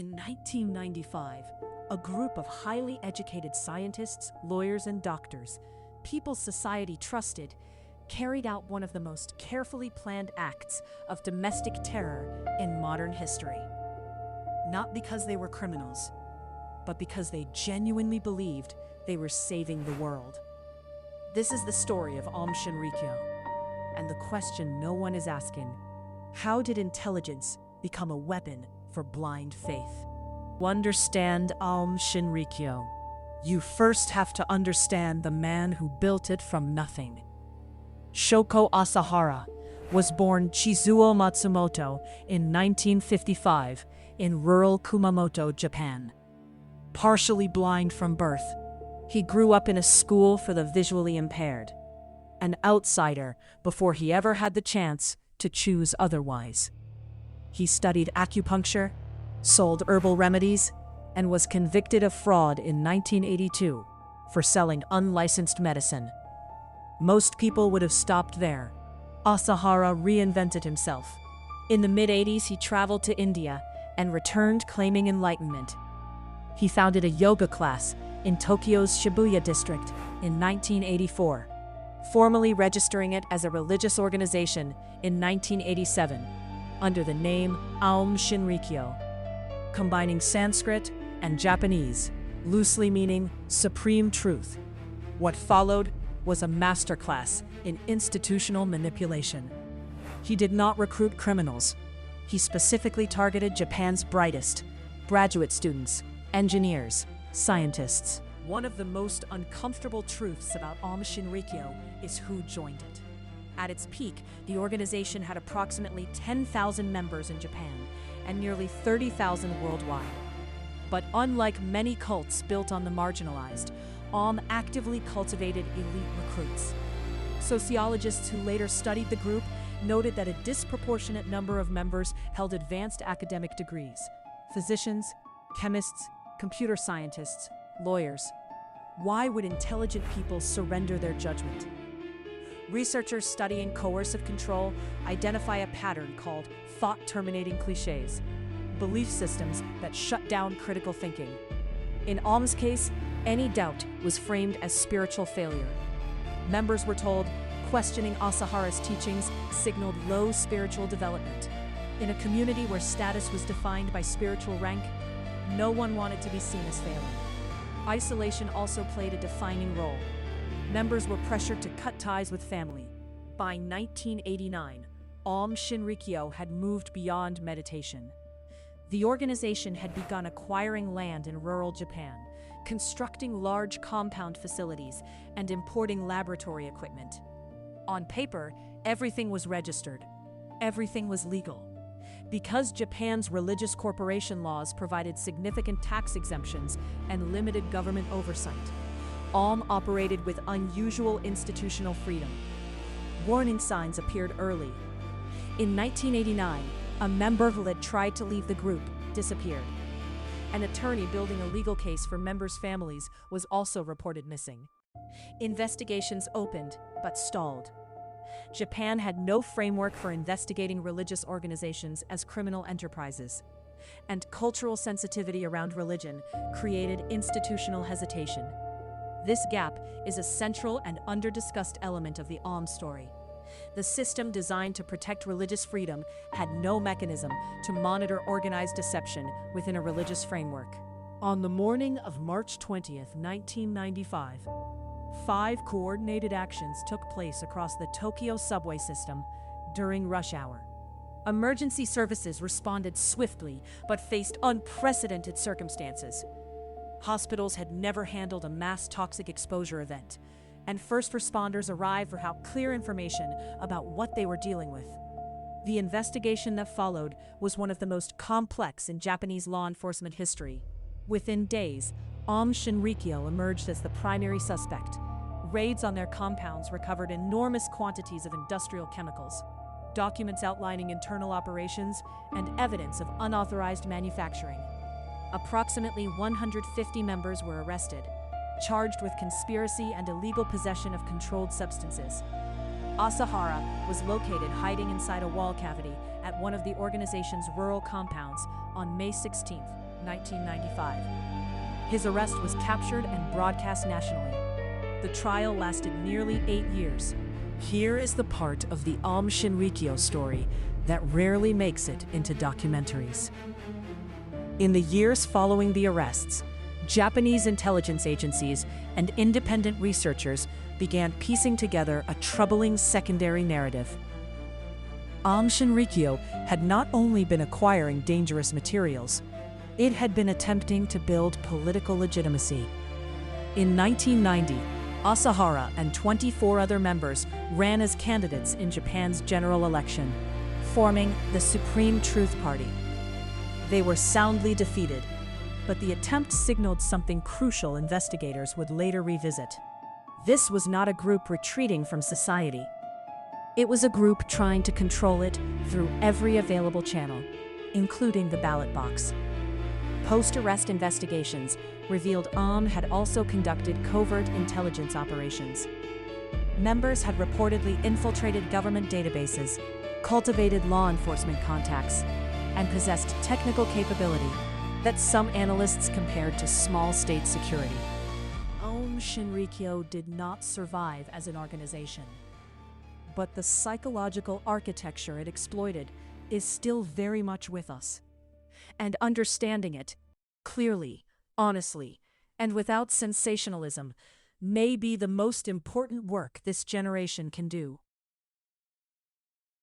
In 1995, a group of highly educated scientists, lawyers, and doctors, people society trusted, carried out one of the most carefully planned acts of domestic terror in modern history. Not because they were criminals, but because they genuinely believed they were saving the world. This is the story of Aum Shinrikyo, and the question no one is asking: how did intelligence become a weapon for blind faith? To understand Aum Shinrikyo, you first have to understand the man who built it from nothing. Shoko Asahara was born Chizuo Matsumoto in 1955 in rural Kumamoto, Japan. Partially blind from birth, he grew up in a school for the visually impaired, an outsider before he ever had the chance to choose otherwise. He studied acupuncture, sold herbal remedies, and was convicted of fraud in 1982 for selling unlicensed medicine. Most people would have stopped there. Asahara reinvented himself. In the mid-80s, he traveled to India and returned claiming enlightenment. He founded a yoga class in Tokyo's Shibuya district in 1984, formally registering it as a religious organization in 1987 under the name Aum Shinrikyo, combining Sanskrit and Japanese, loosely meaning supreme truth. What followed was a masterclass in institutional manipulation. He did not recruit criminals. He specifically targeted Japan's brightest, graduate students, engineers, scientists. One of the most uncomfortable truths about Aum Shinrikyo is who joined it. At its peak, the organization had approximately 10,000 members in Japan and nearly 30,000 worldwide. But unlike many cults built on the marginalized, Aum actively cultivated elite recruits. Sociologists who later studied the group noted that a disproportionate number of members held advanced academic degrees: physicians, chemists, computer scientists, lawyers. Why would intelligent people surrender their judgment? Researchers studying coercive control identify a pattern called thought-terminating cliches, belief systems that shut down critical thinking. In Aum's case, any doubt was framed as spiritual failure. Members were told questioning Asahara's teachings signaled low spiritual development. In a community where status was defined by spiritual rank, no one wanted to be seen as failing. Isolation also played a defining role. Members were pressured to cut ties with family. By 1989, Aum Shinrikyo had moved beyond meditation. The organization had begun acquiring land in rural Japan, constructing large compound facilities, and importing laboratory equipment. On paper, everything was registered. Everything was legal. Because Japan's religious corporation laws provided significant tax exemptions and limited government oversight, Aum operated with unusual institutional freedom. Warning signs appeared early. In 1989, a member who had tried to leave the group disappeared. An attorney building a legal case for members' families was also reported missing. Investigations opened, but stalled. Japan had no framework for investigating religious organizations as criminal enterprises, and cultural sensitivity around religion created institutional hesitation. This gap is a central and under-discussed element of the Aum story. The system designed to protect religious freedom had no mechanism to monitor organized deception within a religious framework. On the morning of March 20th, 1995, 5 coordinated actions took place across the Tokyo subway system during rush hour. Emergency services responded swiftly but faced unprecedented circumstances. Hospitals had never handled a mass toxic exposure event, and first responders arrived without clear information about what they were dealing with. The investigation that followed was one of the most complex in Japanese law enforcement history. Within days, Aum Shinrikyo emerged as the primary suspect. Raids on their compounds recovered enormous quantities of industrial chemicals, documents outlining internal operations, and evidence of unauthorized manufacturing. Approximately 150 members were arrested, charged with conspiracy and illegal possession of controlled substances. Asahara was located hiding inside a wall cavity at one of the organization's rural compounds on May 16th, 1995. His arrest was captured and broadcast nationally. The trial lasted nearly 8 years. Here is the part of the Aum Shinrikyo story that rarely makes it into documentaries. In the years following the arrests, Japanese intelligence agencies and independent researchers began piecing together a troubling secondary narrative. Aum Shinrikyo had not only been acquiring dangerous materials, it had been attempting to build political legitimacy. In 1990, Asahara and 24 other members ran as candidates in Japan's general election, forming the Supreme Truth Party. They were soundly defeated, but the attempt signaled something crucial investigators would later revisit. This was not a group retreating from society. It was a group trying to control it through every available channel, including the ballot box. Post-arrest investigations revealed Aum had also conducted covert intelligence operations. Members had reportedly infiltrated government databases, cultivated law enforcement contacts, and possessed technical capability that some analysts compared to small state security. Aum Shinrikyo did not survive as an organization, but the psychological architecture it exploited is still very much with us. And understanding it, clearly, honestly, and without sensationalism, may be the most important work this generation can do.